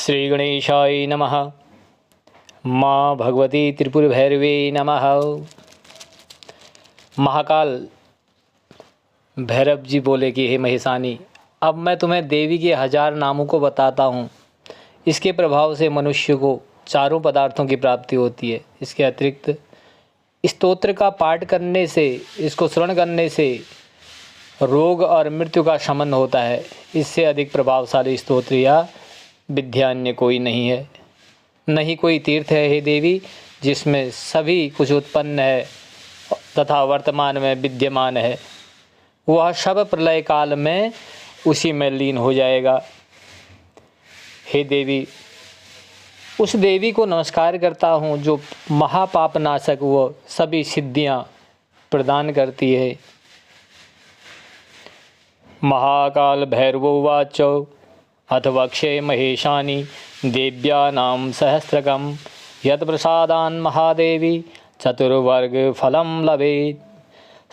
श्री गणेशाय नमः। माँ भगवती त्रिपुर भैरवे नमः। महाकाल भैरव जी बोले कि हे महेशानी, अब मैं तुम्हें देवी के 1000 नामों को बताता हूँ। इसके प्रभाव से मनुष्य को चारों पदार्थों की प्राप्ति होती है। इसके अतिरिक्त स्तोत्र का पाठ करने से, इसको श्रवण करने से रोग और मृत्यु का शमन होता है। इससे अधिक प्रभावशाली स्तोत्र या विद्या अन्य कोई नहीं है। नहीं कोई तीर्थ है हे देवी जिसमें सभी कुछ उत्पन्न है तथा वर्तमान में विद्यमान है। वह सब प्रलय काल में उसी में लीन हो जाएगा। हे देवी, उस देवी को नमस्कार करता हूँ जो महापाप नाशक व सभी सिद्धियाँ प्रदान करती है। महाकाल भैरवोवाच अथ वक्षे महेशानी देव्यानां सहस्रकं यत्प्रसादान् महादेवी चतुर्वर्गफलं लभेत्।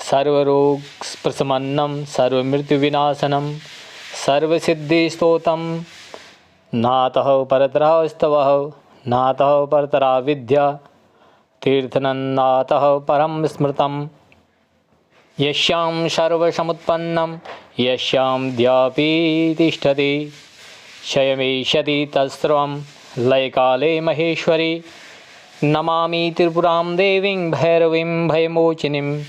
सर्वरोगप्रशमनं सर्वमृत्युविनाशनं सर्वसिद्धिस्तोत्रं नातः परतरः स्तवः नातः परतरा विद्या तीर्थनन्नातः परं स्मृतं। यस्यां सर्वसमुत्पन्नं यस्यां द्यापि तिष्ठति क्षयमेष्यति तत्सर्वं लयकाले महेश्वरी। नमामि त्रिपुरां देवीं भैरवीं भयमोचिनीं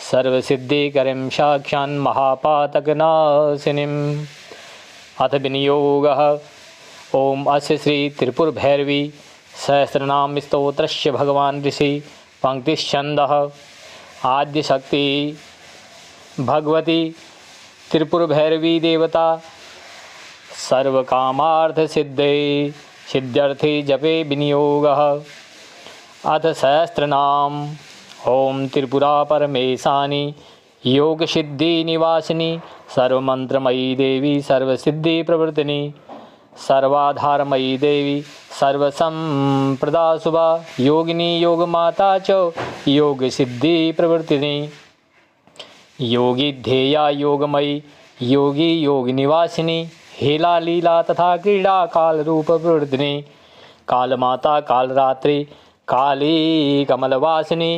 सर्वसिद्धिकरीं साक्षान् महापातकनाशिनीम्। अथ विनियोगः। ओम अस्य श्री त्रिपुर भैरवी सहस्रनाम स्तोत्रस्य भगवान ऋषि पंक्तिश्छन्दः। आद्यशक्ति भगवती त्रिपुर भैरवी देवता सर्वकामार्थ सिद्धे सिद्ध्यर्थे जपे विनियोगः। अथ सहस्रनाम। ओम त्रिपुरा परमेशानी योग सिद्धि निवासिनी सर्वमंत्रमयी देवी सर्वसिद्धि प्रवर्तिनी सर्वाधारमयी देवी सर्वसंप्रदा शुभा योगिनी योग माता च योग सिद्धि प्रवर्तिनी योगी ध्येया योगमयी योगी योग निवासिनी हेला लीला तथा क्रीड़ा काल रूप प्रवर्तिनी कालमाता कालरात्रि काली कमलवासिनी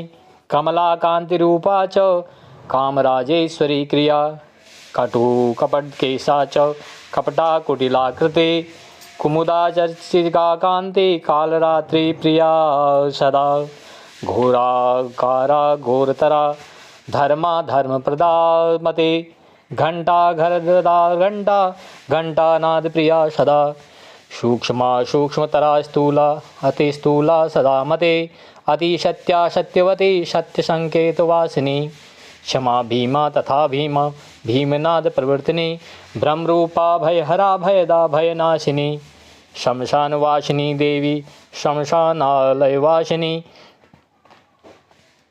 कमला कांति रूपा च कामराजेश्वरी क्रिया कटु कपट केशा च कपटा कुटिलाकृति कुमुदा चर्चिका कांति कालरात्रि प्रिया सदा घोराकारा घोरतरा धर्मा धर्म प्रदा मते घंटा घरदा घंटा घंटा नाद प्रिया सदा सूक्ष्मा सूक्ष्मतरा स्थूला अति स्थूला सदा मते अति सत्या सत्यवती सत्य संकेत वासिनी क्षमा भीमा तथा भीमा भीमनाद प्रवर्तिनी ब्रह्मरूपा भयहरा भयदा भयनाशिनी शमशानवासिनी देवी शमशानालयवासिनी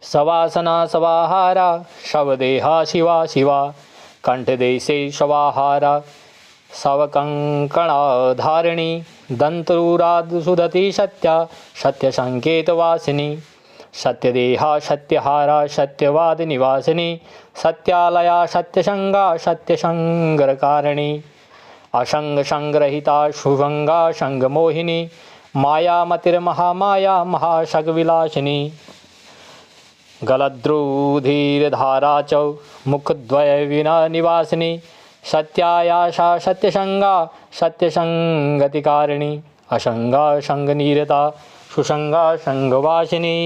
सवासना सवाहारा शवदेहा शिवा शिवा कंठदेशे शवाहारा शवकंकणाधारिणी दंतरूरादुसुदति सत्या सत्यसंकेतवासिनी सत्यदेहा सत्यहारा सत्यवाद निवासिनी सत्यालया सत्यसंगा सत्यसंगरकारिणी असंग संग्रहिता शुभंगा संगमोहिनी मायामतिर्महामाया महाशगविलासिनी गलद्रुधिरधारा च मुखद्वय विना निवासिनी सत्यायाशा सत्यसंगा सत्यसंगतिकारिणी असंगा संगनिरता सुसंगा संगवासिनी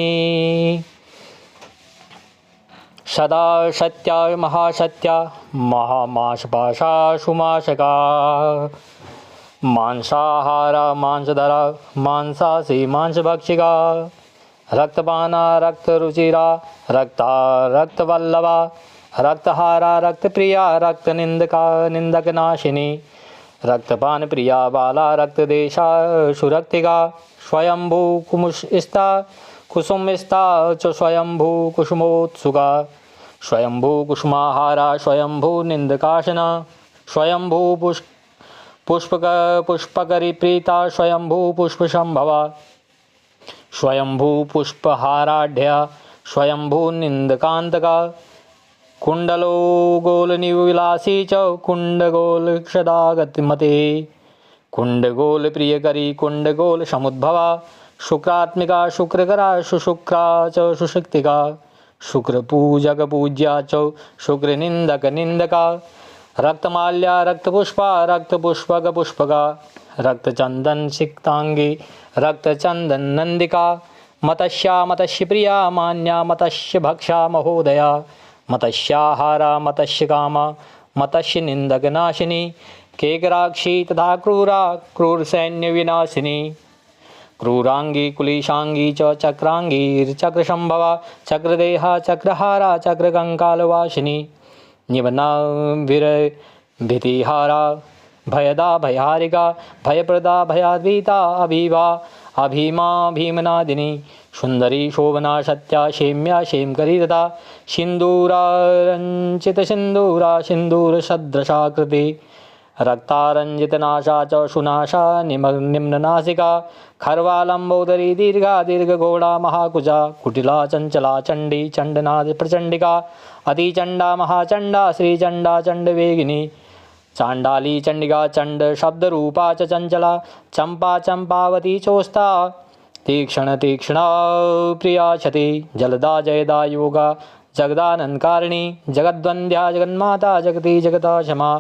सदा सत्या महासत्या महामाशपाशा सुमाशका मांसाहारा मांसधरा मांसासी मांसभक्षिका रक्तपाना रक्तरुचिरा रक्ता रक्तवल्लभा रक्तहारा रक्तप्रिया रक्तनिंदका निंदकनाशिनी रक्तपान प्रिया बाला रक्तदेशा सुरक्तिका स्वयंभू कुमुष्स्ता कुसुमस्ता च स्वयंभू कुसुमोत्सुका स्वयंभू कुसुमाहारा स्वयंभू निंदकाशना स्वयंभू पुष्पकरी प्रीता स्वयंभू पुष्पसंभवा स्वयंभू पुष्पहाराढ्या स्वयंभू निंदकांतका कुंडलो गोलनिविलासी च कुंडगोलक्षदागतिमते कुंडगोल प्रियकरी कुंडगोल समुद्भवा शुक्रात्मिका शुक्रकरा सुशुक्रा च सुशक्तिका शुक्रपूजक पूज्या च शुक्रनिंदक निंदका रक्तमाल्या रक्तपुष्पा रक्तपुष्पक पुष्पका रक्तचंदन सिक्तांगी रक्तचंदन नंदिका मत्स्या मत्स्य प्रिया मान्या मत्स्य भक्षा महोदया मत्स्याहारा मत्स्य कामा मत्स्य निंदक नाशिनी केकराक्षी तथा क्रूरा क्रूर सैन्य विनाशिनी क्रूरांगी कुलिशांगी च चक्रांगी चक्रशंभवा चक्रदेहा चक्रहारा चक्रकंकालवासिनी निबना वीर भीतिहारा भयदा भयहारिका भयप्रदा भयाद्वीता अभीवा अभीमा भीमनादिनी सुंदरी शोभना सत्या क्षेम्या क्षेमकरी तथा सिंदूरारंचित सिंदूरा सिंदूर सदृशाकृति रक्तारंजितनाशा च सुनाशा निम्ननासिका खर्वालंबोदरी दीर्घा दीर्घघोड़ा महाकुजा कुटिला चंचला चंडी चंडनाद प्रचंडिका अतिचंडा महाचंडा श्रीचंडा चंडवेगिनी चांडाली चंडिका चंड शब्द रूपा च चंचला चंपा चंपावती चोस्ता तीक्ष्ण तीक्ष्णा प्रिया क्षति जलदा जयदा योगा जगदानंदकारिणी जगद्वंद्या जगन्माता जगती जगता क्षमा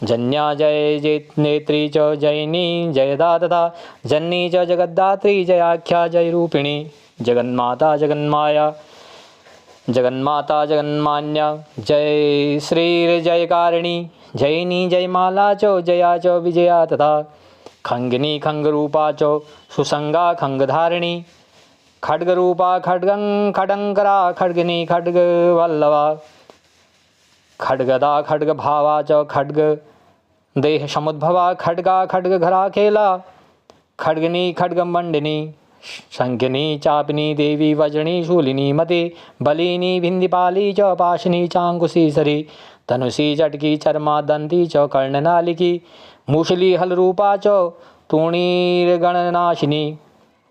जन्या जय जय नेत्री च जयिनी जयदा तथा जन्नी च जगद्दात्री जयाख्या जय रूपिणी जगन्माता जगन्माया जगन्माता जगन्मान्या जय श्रीर जयकारिणी जयिनी जयमाला च जया च विजया तथा खंगिनी खंगरूपा च सुसंगा खंगधारिणी खड्गरूपा खड्गं खडंकरा खड्गिनी खड्गवल्लवा खड्गदा खड्गभावा च खड्ग देह समुद्भवा खड्गा खड्गघरा खेला खड्गिनी खड्गमंडिनी शंखिनी चापिनी देवी वज्रणी शूलिनी मते बलिनी भिंदिपाली च पाशनी चांकुशी सरी धनुषी चटकी चर्मा दंती च कर्णनालिकी मूशली हलरूपा च तूणीर्गणनाशिनी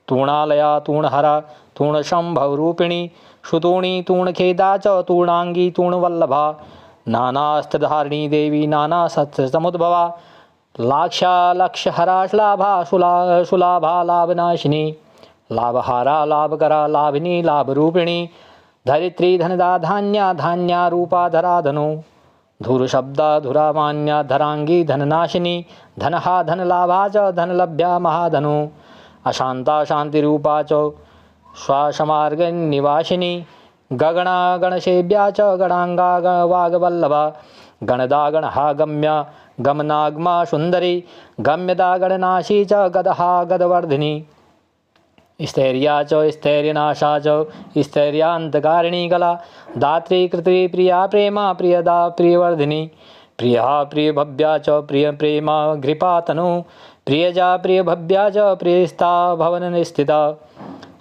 तूणालया तूणहरा तूणशंभव रूपिणी सुतूणी तूणखेदा च तूणांगी तूणवल्लभा नानास्त्रधारिणी देवी नाना समुद्भवा लाक्षा लक्षहरा श्लाभा सुलाभा लाभनाशिनी लाभहारा लाभकरा लाभिनी लाभरूपिणी धरित्री धनदा धान्या धान्या रूपा धरा धनु धुर शब्दा धुरा मान्या धरांगी धननाशिनी धनहा धनलाभा च धनलभ्या महाधनु अशांता शांति रूपा च श्वासमार्ग निवासिनी गगणा गणसेव्या च गणांगा वागवल्लभा गणदा गणहा गम्या गमनागमा सुंदरी गम्यदा गणनाशी च गदहा गदवर्धिनी स्थैर्या च स्थैर्यनाशा च स्थैर्यांतकारिणी कला दात्री कृत्री प्रिया प्रेमा प्रियदा प्रियवर्धिनी प्रिया प्रियभव्या च प्रिय प्रेमा घृपा तनु प्रियजा प्रियभव्या च प्रियस्ता भवन स्थिता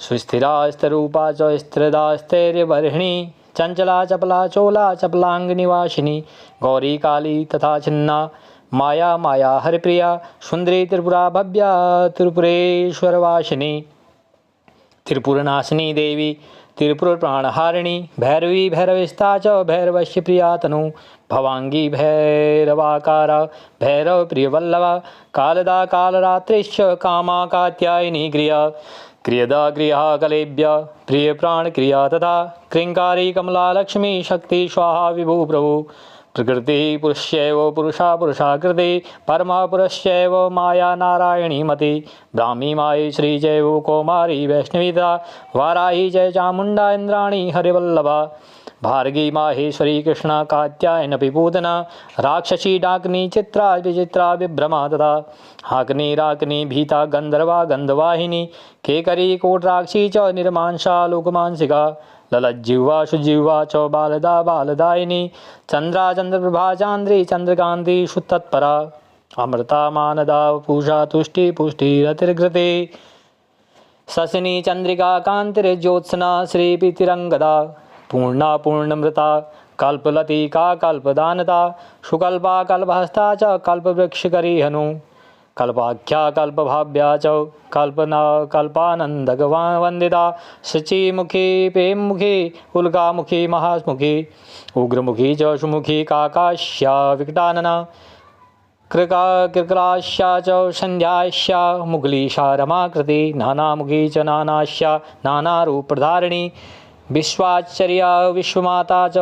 सुस्थिरा स्तरूपा च स्थिरदा स्थैर्यवर्हिणी चंचला चपला चोला चपलांग निवासिनी गौरी काली तथा छिन्ना माया माया हरिप्रिया सुंदरी त्रिपुरा भव्या त्रिपुरेश्वरवासिनी त्रिपुरनाशिनी देवी त्रिपुर प्राणहारिणी भैरवी भैरविस्ता च भैरवश्य प्रिया तनु भवांगी भैरवाकारा भैरव प्रियवल्लभा कालदा कालरात्रिश्च कामा कात्यायनी क्रिया क्रियदा क्रिया कलेभ्य प्रिय प्राण क्रिया तथा क्रिंकारी कमला लक्ष्मी शक्ति स्वाहा विभु प्रभु प्रकृति पुरुषैव पुरुषा पुरुषाकृति परमा पुरुषैव माया नारायणी मति ब्राह्मी माई श्री जैव कौमारी वैष्णवीता वाराही जय चामुंडा इंद्राणी हरिवल्लभा भार्गी माहेश्वरी कृष्णा कात्यायनपि पूतना राक्षसी डाकनी चित्रा विचित्रा विभ्रमा तथा हाकनी राकनी भीता गंधर्वा गंधवाहिनी केकरी कोटराक्षी च निर्मांसा लोकमांसिका ललज्जिह्वा सुजिह्वा च बालदा बालदायिनी चंद्रा चंद्रप्रभा चांद्री चंद्रकांति सुतत्परा अमृता मानदा पूषा तुष्टि पुष्टि रतिर्घृते शशिनी चंद्रिका कांतिर्ज्योत्सना श्रीपीतिरंगदा पूर्णा पूर्णमृता कल्पलतिका कल्पदानता सुकल्पा कल्पहस्ता च कल्पवृक्षकरी हनु कल्पाख्या कल्पभाव्या च कल्पना कल्पानंदगवंदिता शचीमुखी प्रेममुखी कृकराश्या च संध्याश्या मुगलीशा रमाकृति नानामुखी च नानाश्या नानारूपधारिणी विश्वाचर्या विश्वमाता च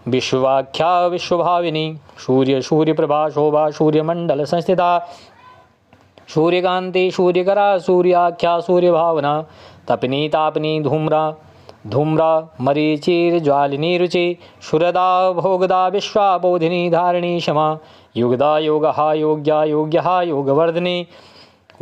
विश्वाख्या विश्वभाविनी सूर्यप्रभा शोभा सूर्यमंडल संस्थिता सूर्यकांति सूर्यकरा सूर्याख्या सूर्यभावना तपिनी तापिनी धूम्रा मरीचिर्ज्वालिनी रुचि शुरदा भोगदा विश्वा बोधिनी धारिणी क्षमा युगदा योगहा योग्या योग्यहा योगवर्धिनी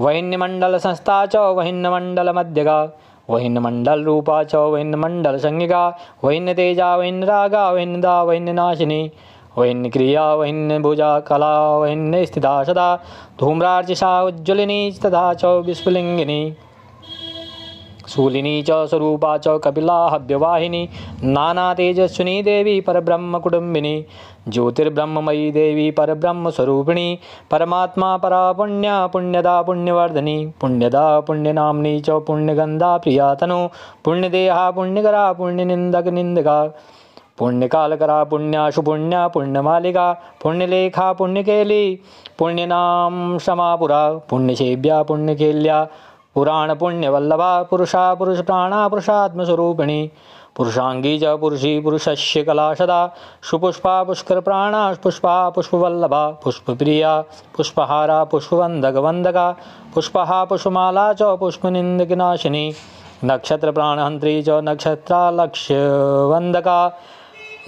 वहिन्यमंडल संस्था च वहिन्यमंडल मध्यगा वहिन्यमंडल रूपा च वहिन्यमंडल संज्ञिका वहिन्य तेजा वहिन्य रागा वहिन्यदा वहिन्य नाशिनी वहिन्य क्रिया वहिन्य भुजा कला वहिन्य स्थिता सदा धूम्रार्चिषा उज्ज्वलिनी तथा च विस्फुलिंगिनी शूलिनी च स्वरूपा च कपिला हव्यवाहिनी नाना तेजस्विनी देवी परब्रह्म कुटुंबिनी ज्योतिर्ब्रह्ममयी देवी परब्रह्म स्वरूपिणी परमात्मा परा पुण्या पुण्यदा पुण्यवर्धनी पुण्यदा पुण्यनाम्नी च पुण्यगंधा प्रिया तनु पुण्यदेहा पुण्यकरा पुण्यनिंदक निंदका पुण्यकालकरा पुण्याशु पुण्या पुण्यमालिका पुण्यलेखा पुण्यकेली पुण्यनाम क्षमापुरा पुण्यसेव्या पुण्यकेल्या पुराण पुण्यवल्लभा पुरुषा पुरुष प्राणा पुरुषात्मस्वरूपिणी पुरुषांगी च पुरुषी पुरुषस्य कला सदा सुपुष्पा पुष्कर प्राणा पुष्पा पुष्पवल्लभा पुष्पप्रिया पुष्पहारा पुष्पवंदका पुष्पहा पुष्पमाला च पुष्पनिंदकनाशिनी नक्षत्र प्राणहंत्री च नक्षत्रा लक्ष्यवंदका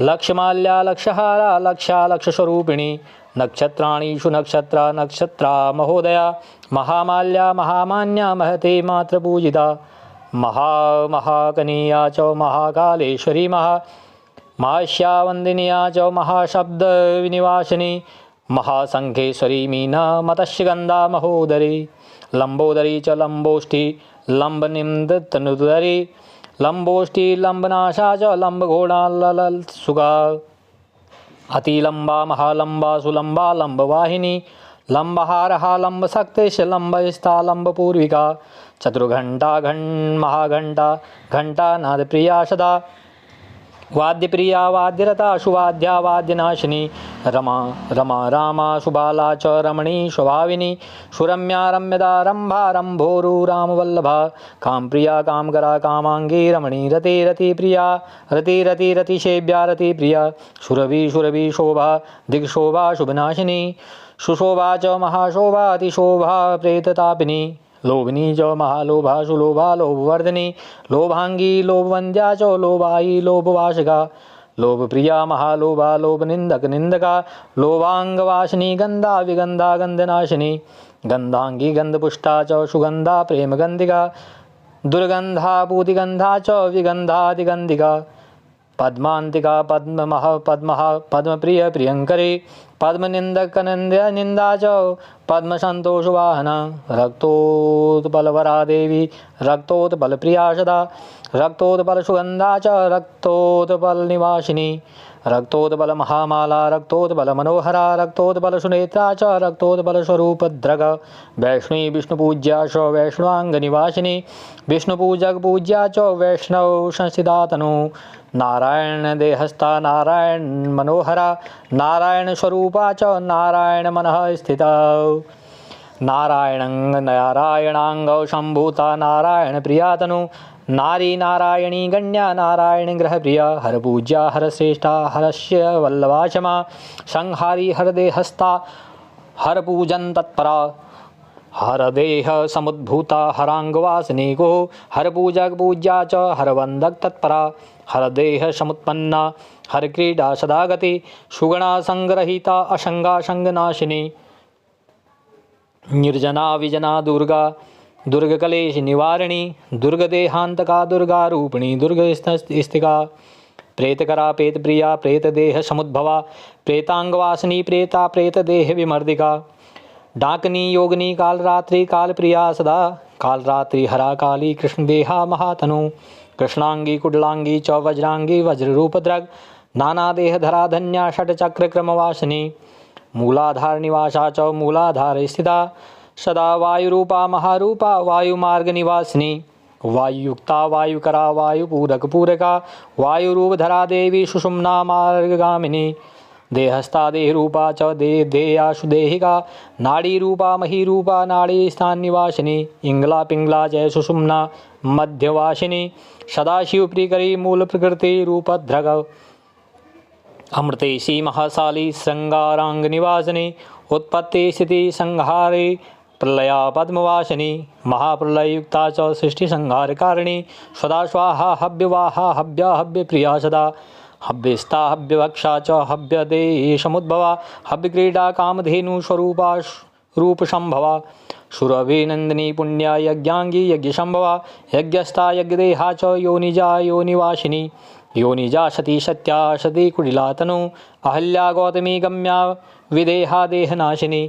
लक्ष्यमाल्या लक्ष्यहारा लक्ष्या लक्ष्यस्वरूपिणी नक्षत्राणीषु नक्षत्रा नक्षत्रा महोदया महामाल्या महामान्या महते मातृपूजिता महाकनीया च महाकालेश्वरी महाश्यावंदिनिया च महाशब्दविनिवासिनी महासंखेश्वरी मीना मतस्यगंधा महोदरी लंबोदरी च लंबोष्ठी लंबनिंदतनुदरी लंबोष्ठी लंबनाशा च लंबघोड़ा ललसुगा अतिलंबा महालंबा सुलंबा लंबवाहिनी लंबहारहा लंबशक्तिश लंबस्था लंबपूर्विका चतुर्घंटा महाघंटा घंटा नादप्रिया सदा वाद्यप्रिया वाद्यरता सुवाद्या वाद्यनाशिनी रमा रामा सुबाला च रमणी स्वभाविनी सुरम्या रम्यदा रंभा रंभोरु रामवल्लभा कामप्रिया कामकरा कामांगी रमणी रति प्रिया रति रतिसेव्या रति प्रिया सुरभि शोभा दिग्शोभा शुभनाशिनी सुशोभा च महाशोभा अतिशोभा प्रेततापिनी लोभनी च महालोभा सुलोभा लोभवर्धिनी लोभांगी लोभवंद्या च लोभाई लोभवाशिका लोभप्रिया महालोभा लोभनिंदक निंदका लोभांगवासिनी गंधा विगंधा गंधनाशिनी गंधांगी गंधपुष्टा च सुगंधा प्रेमगंधिका दुर्गंधा पूतिगंधा च विगंधादिगंधिका पद्मांतिका पद्मप्रिय प्रियंकरी पद्मनिंदकनंद्या निंदा च पद्मसंतोषवाहना रक्तोत्पलवरा देवी रक्तोत्पलप्रिया सदा रक्तोत्पलसुगंधा च रक्तोत्पलनिवासिनी रक्तोत्पल महामाला रक्तोत्पल मनोहरा रक्तोत्पल सुनेत्रा च रक्तोत्पलस्वरूपद्रग वैष्णी विष्णुपूज्या च वैष्णवांगनिवासिनी विष्णुपूजक पूज्या च वैष्णव संस्थिता तनु नारायण देहस्था नारायण मनोहरा नारायण स्वरूपा च नारायण मनः स्थिता नारायणांग संभूता नारायण प्रिया तनु नारी नारायणी गण्या नारायण ग्रह प्रिया हर पूज्या हर श्रेष्ठा हरस्य वल्लभा क्षमा संहारी हर देहस्था हर पूजन तत्परा हर देह समुद्भूता हरांगवासिनी को हर पूजक पूज्या च हर वंदक तत्परा हर देह समुत्पन्ना हर क्रीडा सदा गति सुगुणा संग्रहिता असंगा संगनाशिनी निर्जना विजना दुर्गा दुर्ग कलेश निवारिणी दुर्ग देहांतका दुर्गा रूपिणी दुर्ग स्थिका प्रेतकरा प्रेत प्रिया प्रेत देह समुद्भवा प्रेतांगवासिनी प्रेता प्रेत देह विमर्दिका डाकनी योगिनी कालरात्रि काल प्रिया सदा कालरात्रि हरा काली कृष्ण देहा महातनु कृष्णांगी कुडलांगी च वज्रांगी वज्ररूपद्रग नाना देह धरा धन्या षट चक्र क्रमवासिनी मूलाधार निवासा च मूलाधार स्थिता सदा वायुरूपा महारूपा वायुमार्ग निवासिनी वायुयुक्ता वायुकरा वायुपूरक पूरका वायुरूपधरा देवी सुषुम्ना मार्गगामिनी देहस्था देहरूपा च देयाशु देहिका नाड़ीरूपा महीरूपा नाड़ी स्थाननिवासिनी इंगला पिंगला जय सुषुम्ना मध्यवासिनी सदाशिव प्रियकरी मूल प्रकृति रूपद्रग अमृतेशी महाशाली श्रृंगारांग निवासिनी उत्पत्ति स्थिति संहारे प्रलया पद्मवासिनी महाप्रलय युक्ता च सृष्टि संहार कारिणी सदा स्वाहा हव्यवाहा हव्य हव्य प्रिया सदा हव्यस्ता हव्यवक्षा च हव्यदेशमुद्भवा हव्यक्रीडा कामधेनु स्वरूपा रूप संभवा सुरभिनंदिनी पुण्या यज्ञांगी यज्ञसंभवा यज्ञस्था यज्ञदेहा च योनिजा योनिवासिनी योनिजा सती सत्या सती कुटिला तनु अहल्या गौतमी गम्या विदेहा देहनाशिनी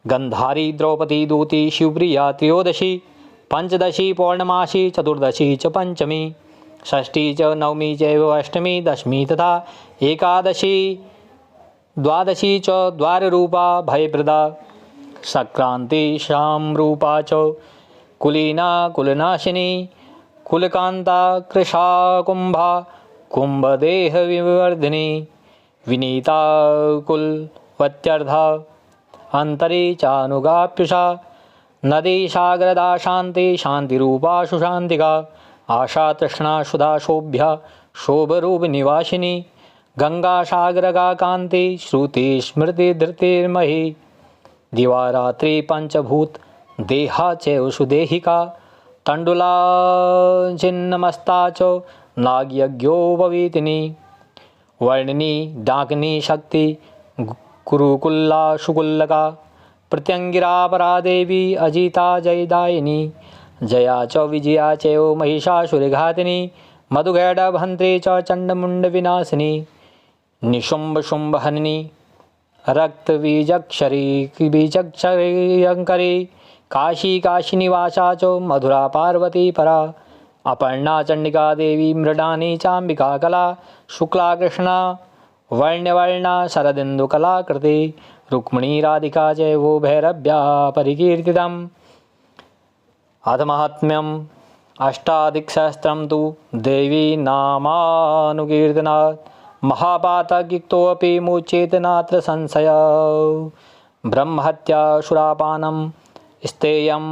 गंधारी द्रौपदी दूती शिवप्रिया त्रयोदशी पंचदशी पौर्णमासी चतुर्दशी च पंचमी षष्ठी च नवमी चैव अष्टमी दशमी तथा एकादशी द्वादशी च द्वाररूपा भयप्रदा संक्रांति शाम रूपा च कुलीना कुलनाशिनी कुलकांता कृशा कुंभा कुंभदेह विवर्धिनी विनीता कुलवत्यर्था अंतरी चानुगाप्युषा नदी सागरदा शांति शांतिरूपा सुशांतिका आशा तृष्णा सुधा शोभ्या शोभरूप निवासिनी गंगा सागरगा कांति श्रुति स्मृति धृतिर्मही दिवारात्रि पंचभूत देहा चैव सुदेहिका तंडुला छिन्नमस्ता च नागयज्ञोपवीतिनी वर्णिनी डाकिनी शक्ति कुरुकुल्ला शुकुल्लका प्रत्यंगिरा परा देवी अजिता जयदायिनी जया च विजया चैव महिषासुरघातिनी मधुगैडभन्त्री च चण्डमुण्डविनाशिनी निशुम्भशुम्भहनिनी रक्तबीजक्षरी बीजक्षरी काशी काशीनिवासा च मधुरा पार्वती परा अपर्णा चंडिका देवी मृडानी चाम्बिका कला शुक्ला कृष्णा वर्ण्यवर्णा शरदिन्दुकलाकृति रुक्मिणी राधिका जैवो भैरव्या परिकीर्तितम् अथ महात्म्यम् अष्टाधिकसहस्रं तु देवी नामानुकीर्तनात् महापातकयुक्तोऽपि मुच्येत नात्र संशयः ब्रह्महत्या सुरापानं स्तेयं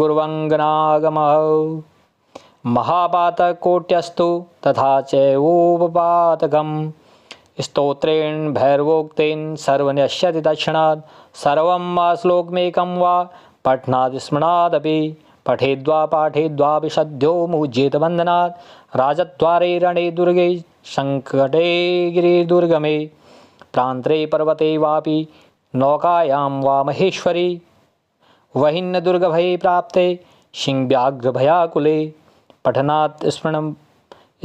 गुर्वङ्गनागमः महापातकोट्यस्तु तथा चैवोपपातकम् स्तोत्रेण भैरवोक्तेन सर्वनश्यति दक्षिणात् सर्वं वा श्लोकमेकं वा पठनात् स्मरणादपि पठेद्वा पाठेद्वापि सद्यो मुह्येत बन्धनात् राजद्वारे रणे दुर्गे संकटे गिरिदुर्गमे प्रान्तरे पर्वते वापि नौकायां वा महेश्वरी वहिन्न दुर्गभये प्राप्ते सिंहव्याघ्रभयाकुले पठनात्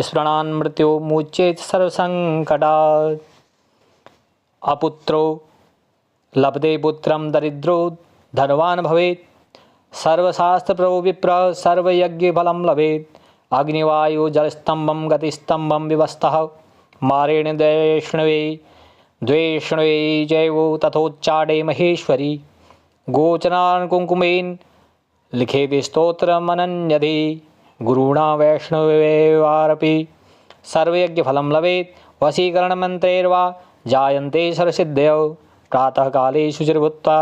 स्मरणान् मृत्यो मुच्येत सर्वसङ्कटात् अपुत्रो लभते पुत्रं दरिद्रो धनवान् भवेत् सर्वशास्त्रप्रो विप्रः सर्वयज्ञफलं लभेत् अग्निवायु जलस्तंभं गतिस्तंभं विवस्तः मारेण द्वेष्णवे जैवो तथोच्चाटे महेश्वरी गोचरान् कुङ्कुमेन लिखेत् स्तोत्रमनन्यधि गुरुणा वैष्णवेवारपि सर्वयज्ञफलं लभेत् वशीकरणमन्त्रैर्वा जायन्ते सर्वसिद्धयो प्रातःकाले शुचिर्भूत्वा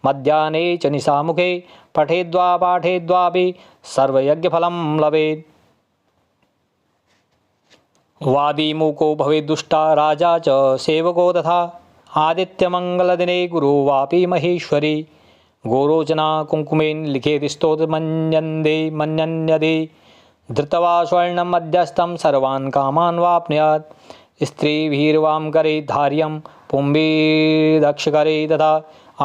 मध्याह्ने च निशामुखे पठेद्वा पाठेद्वापि सर्वयज्ञफलं लभेत् वादीमूको भवेत् दुष्टा राजा च सेवको तथा आदित्यमङ्गलदिने गुरु वापि महेश्वरी गोरोचना कुङ्कुमेन लिखेत् स्तोत्रमन्यन्यदे धृत्वा स्वर्णं मध्यस्थं सर्वान् कामान् वाप्नुयात् स्त्रीभिर्वां करे धार्यं पुंभिर्दक्षकरे तथा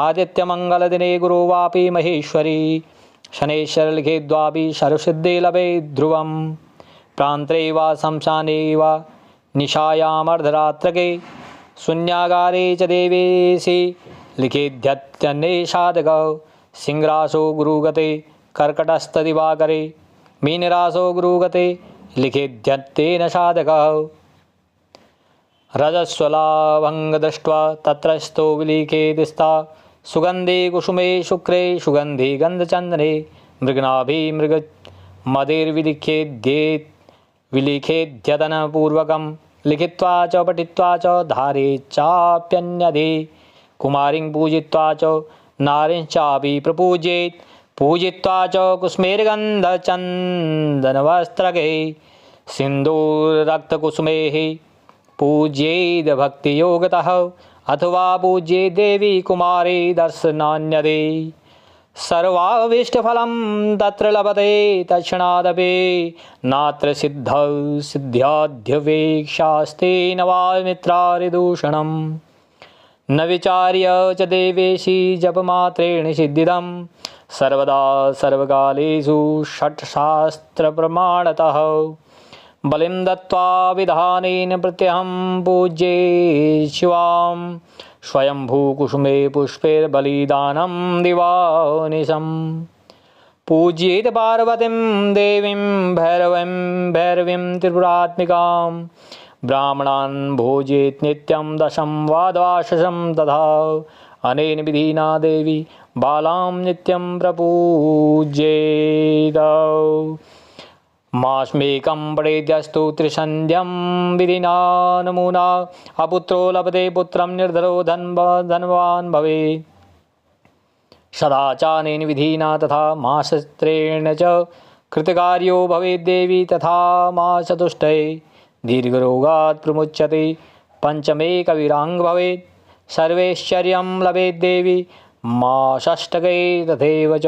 आदित्यमङ्गलदिने गुरु वापि महेश्वरी शनैश्वर लिखेद्वापि सर्वसिद्धे लभेत् ध्रुवम् प्रान्तरे वा शमशाने वा निशायामर्धरात्रके शून्यागारे च देवेशि लिखेद्यत्यन्ये साधकः सिंहरासो गुरुगते कर्कटस्थदिवाकरे मीनरासो गुरुगते लिखेद्यत्तेन साधकः रजस्वलाभं दृष्ट्वा तत्रस्थो विलिखेत् स्था सुगन्धे कुसुमे शुक्रे सुगन्धे गन्धचन्दने मृगनाभि मृगमदेर्विलिखेद्येत् विलिखेद्यतनपूर्वकं लिखित्वा च पठित्वा च धारे चाप्यन्यधे कुमारीं पूजित्वा च नारींश्चापि प्रपूज्येत् पूजित्वा च कुसुमेर्गन्धचन्दनवस्त्रगे सिन्दूररक्तकुसुमैः पूज्येद् भक्तियोगतः अथवा पूज्ये देवी कुमारी दर्शनान्यदे सर्वाभीष्टफलं तत्र लभते तत्क्षणादपि नात्र सिद्धौ सिद्ध्याद्यवेक्षास्ते न वा मित्रारिदूषणम् न विचार्य च देवेशी जपमात्रेण सिद्धिदं सर्वदा सर्वकालेषु षट्शास्त्रप्रमाणतः बलिं दत्त्वा विधानेन प्रत्यहं पूज्ये शिवां स्वयंभूकुसुमे पुष्पैर्बलिदानं दिवानिशं पूज्येत पार्वतीं देवीं भैरवीं त्रिपुरात्मिकां ब्राह्मणान् भोजेत् नित्यं दशं वा द्वादशं तथा अनेन विधिना देवी बालां नित्यं प्रपूज्येत मास्मेकं पठेद्यस्तु त्रिसन्ध्यं विधिना नमूना अपुत्रो लभते पुत्रं निर्धरो धनवान् भवेत् सदाचारेण विधिना तथा मासत्रेण च कृतकार्यो भवेद्देवी तथा मासचतुष्टये दीर्घरोगात् प्रमुच्यते पंचमे कविरांग भवेत् सर्वैश्वर्यं लभेद्देवी माषष्टके तथैव च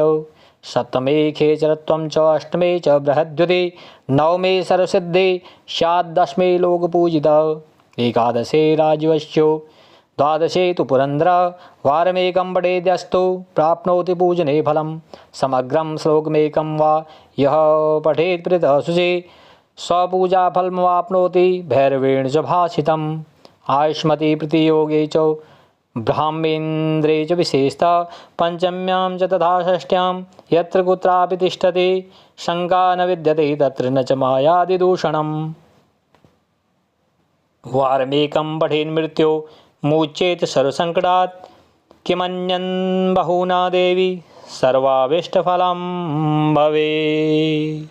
सप्तमे खेचरत्वं च अष्टमे च बृहद्युते नवमे सर्वसिद्धे स्यात् दशमे लोकपूजिता एकादशे राजवश्यो द्वादशे तु पुरन्दर वारमेकं पठेद्यस्तु प्राप्नोति पूजने फलं समग्रं श्लोकमेकं वा यः पठेत् प्रीतः शुचे स्वपूजाफलमवाप्नोति भैरवेण च भाषितम् आयुष्मती प्रतियोगे च ब्राह्मेन्द्रे च विशेषतः पंचम्यां च तथा षष्ठ्यां यत्र कुत्रापि तिष्ठति शङ्का न विद्यते तत्र न च मायादिदूषणम् वारमेकं पठेन् मृत्यो मुच्येत सर्वसङ्कटात् किमन्यन् बहुना देवी सर्वाभीष्टफलं भवेत्।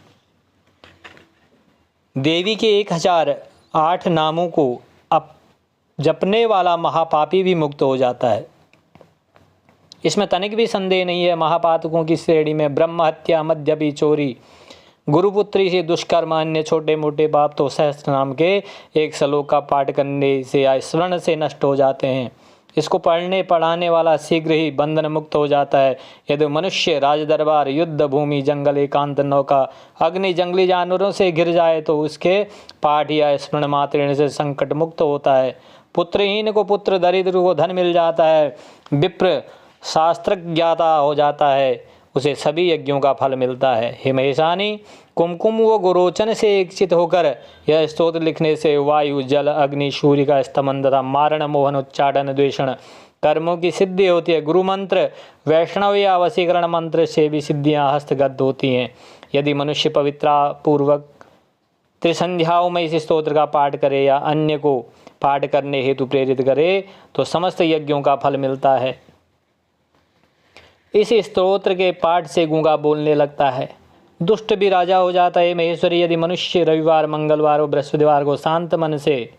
देवी के 1008 नामों को जपने वाला महापापी भी मुक्त हो जाता है। इसमें तनिक भी संदेह नहीं है। महापातकों की श्रेणी में ब्रह्म हत्या, मद्यपी, चोरी, गुरुपुत्री से दुष्कर्म, अन्य छोटे मोटे पाप तो सहस्त्र नाम के एक श्लोक का पाठ करने से या स्मरण से नष्ट हो जाते हैं। इसको पढ़ने पढ़ाने वाला शीघ्र ही बंधन मुक्त हो जाता है। यदि मनुष्य राजदरबार, युद्ध भूमि, जंगल, एकांत, नौका, अग्नि, जंगली जानवरों से घिर जाए तो उसके पाठ या स्मरण मात्र से संकट मुक्त होता है। पुत्रहीन को पुत्र, दरिद्र को धन मिल जाता है, विप्र शास्त्रज्ञाता हो जाता है, उसे सभी यज्ञों का फल मिलता है। हे महेशानी, कुमकुम व गुरोचन से एकचित होकर यह स्तोत्र लिखने से वायु, जल, अग्नि, सूर्य का स्तमन तथा मारण, मोहन, उच्चाटन, द्वेषण कर्मों की सिद्धि होती है। गुरु मंत्र, वैष्णव या वशीकरण मंत्र से भी सिद्धियां हस्तगत होती हैं। यदि मनुष्य पवित्रता पूर्वक त्रिसंध्याओं में इस स्तोत्र का पाठ करे या अन्य को पाठ करने हेतु प्रेरित करे तो समस्त यज्ञों का फल मिलता है। इस स्तोत्र के पाठ से गूंगा बोलने लगता है, दुष्ट भी राजा हो जाता है। महेश्वरी, यदि मनुष्य रविवार, मंगलवार और बृहस्पतिवार को शांत मन से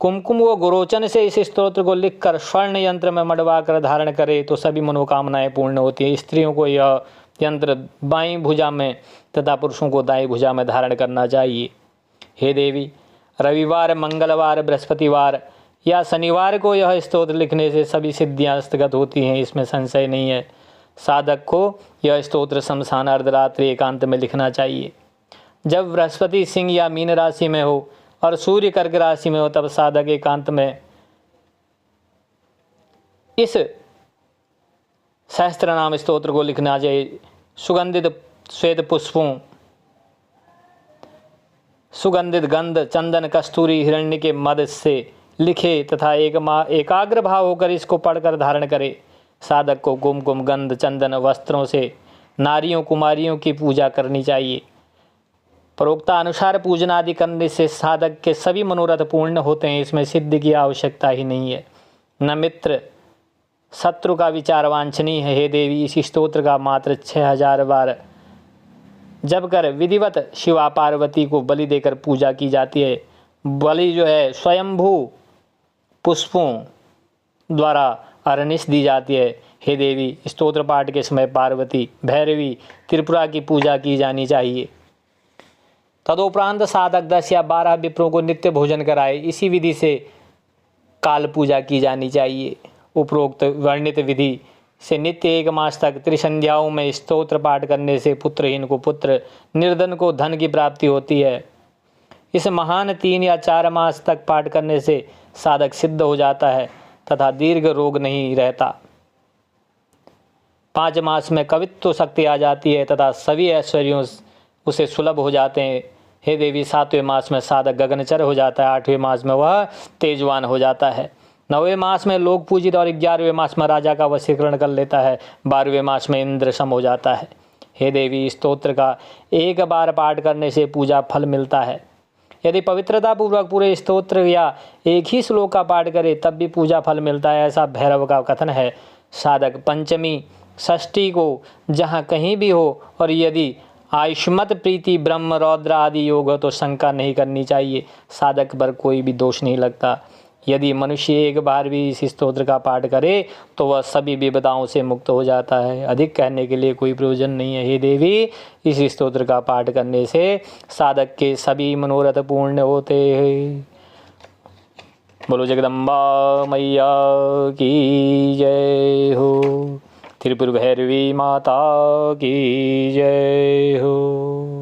कुमकुम व गुरोचन से इस स्तोत्र को लिखकर स्वर्ण यंत्र में मड़वा कर धारण करे तो सभी मनोकामनाएं पूर्ण होती हैं। स्त्रियों को यह यंत्र बाईं भुजा में तथा पुरुषों को दाईं भुजा में धारण करना चाहिए। हे देवी, रविवार, मंगलवार, बृहस्पतिवार या शनिवार को यह स्तोत्र लिखने से सभी सिद्धियां हस्तगत होती हैं, इसमें संशय नहीं है। साधक को यह स्तोत्र शमशान अर्धरात्रि एकांत में लिखना चाहिए। जब बृहस्पति सिंह या मीन राशि में हो और सूर्य कर्क राशि में हो तब साधक एकांत में इस सहस्त्र नाम स्तोत्र को लिखना चाहिए। सुगंधित श्वेत पुष्पों, सुगंधित गंध, चंदन, कस्तूरी, हिरण्य के मद से लिखे तथा एकाग्र भाव होकर इसको पढ़कर धारण करे। साधक को कुमकुम, गंध, चंदन वस्त्रों से नारियों कुमारियों की पूजा करनी चाहिए। प्रोक्तानुसार पूजन आदि करने से साधक के सभी मनोरथ पूर्ण होते हैं, इसमें सिद्धि की आवश्यकता ही नहीं है। न मित्र शत्रु का विचार वांछनीय है। हे देवी, इस स्तोत्र का मात्र 6000 बार जब कर विधिवत शिवा पार्वती को बलि देकर पूजा की जाती है। बलि जो है स्वयंभू पुष्पों द्वारा अरनिश दी जाती है। हे देवी, स्तोत्र पाठ के समय पार्वती, भैरवी, त्रिपुरा की पूजा की जानी चाहिए। तदोपरांत साधक 10 या 12 विप्रों को नित्य भोजन कराए। इसी विधि से काल पूजा की जानी चाहिए। उपरोक्त वर्णित विधि से नित्य 1 मास तक त्रिसंध्याओं में स्तोत्र पाठ करने से पुत्रहीन को पुत्र, निर्धन को धन की प्राप्ति होती है। इस महान 3 या 4 मास तक पाठ करने से साधक सिद्ध हो जाता है तथा दीर्घ रोग नहीं रहता। 5 मास में कवित्व शक्ति आ जाती है तथा सभी ऐश्वर्यों उसे सुलभ हो जाते हैं। हे देवी, 7वें मास में साधक गगनचर हो जाता है। 8वें मास में वह तेजवान हो जाता है। 9वें मास में लोक पूजित और 11वें मास में राजा का वशीकरण कर लेता है। 12वें मास में इंद्र सम हो जाता है। हे देवी, स्तोत्र का 1 बार पाठ करने से पूजा फल मिलता है। यदि पवित्रता पूर्वक पूरे स्तोत्र या एक ही श्लोक का पाठ करे तब भी पूजा फल मिलता है, ऐसा भैरव का कथन है। साधक पंचमी षष्ठी को जहाँ कहीं भी हो और यदि आयुष्मत प्रीति ब्रह्म रौद्र आदि योग हो तो शंका नहीं करनी चाहिए। साधक पर कोई भी दोष नहीं लगता। यदि मनुष्य एक बार भी इस स्तोत्र का पाठ करे तो वह सभी विपदाओं से मुक्त हो जाता है। अधिक कहने के लिए कोई प्रयोजन नहीं है। हे देवी, इस स्तोत्र का पाठ करने से साधक के सभी मनोरथ पूर्ण होते हैं। बोलो जगदम्बा मैया की जय हो। त्रिपुर भैरवी माता की जय हो।